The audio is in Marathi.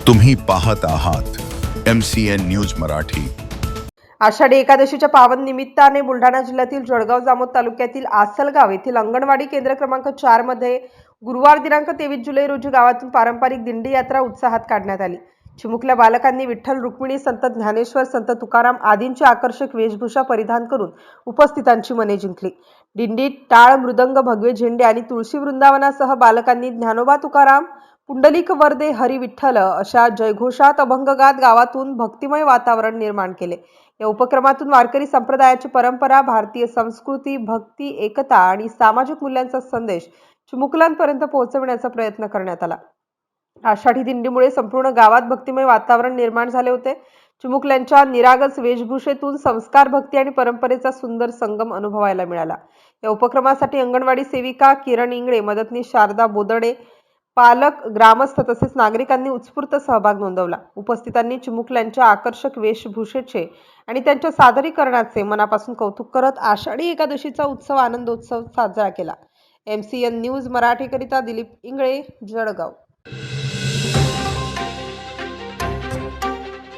तुम्ही पाहत आहात MCN न्यूज मराठी। आषाढी एकादशीच्या पावन निमित्ताने बुलढाणा जिल्ह्यातील जळगाव जामोद तालुक्यातील आसलगाव येथील अंगणवाडी केंद्र क्रमांक 4 मध्ये गुरुवार दिनांक 23 जुलै रोजी गावातून पारंपरिक दिंडी यात्रा उत्साहात काढण्यात आली। चिमुकल्या बालकांनी विठ्ठल रुक्मिणी, संत ज्ञानेश्वर, संत तुकाराम आदींची आकर्षक वेशभूषा परिधान करून उपस्थितांची मने जिंकली। दिंडीत टाळ, मृदंग, भगवे झेंडे आणि तुळशी वृंदावनासह बालकांनी ज्ञानोबा तुकाराम, पुंडलिक वरदे हरी विठ्ठल अशा जयघोषात अभंग गात गावातून भक्तिमय वातावरण निर्माण केले। या उपक्रमातून वारकरी संप्रदायाची परंपरा, भारतीय संस्कृती, भक्ती, एकता आणि सामाजिक मूल्यांचा संदेश चिमुकल्यांपर्यंत पोहोचवण्याचा प्रयत्न करण्यात आला। आषाढी दिंडीमुळे संपूर्ण गावात भक्तिमय वातावरण निर्माण झाले होते। चिमुकल्यांच्या निरागस वेशभूषेतून संस्कार, भक्ती आणि परंपरेचा सुंदर संगम अनुभवायला मिळाला। या उपक्रमासाठी अंगणवाडी सेविका किरण इंगळे, मदतनीस शारदा बोदडे, पालक, ग्रामस्थ तसेच नागरिकांनी उत्स्फूर्त सहभाग नोंदवला। उपस्थितांनी चिमुकल्यांच्या आकर्षक वेशभूषेचे आणि त्यांच्या सादरीकरणाचे मनापासून कौतुक करत आषाढी एकादशीचा उत्सव आनंदोत्सव साजरा केला। MCN न्यूज मराठीकरिता दिलीप इंगळे, जळगाव।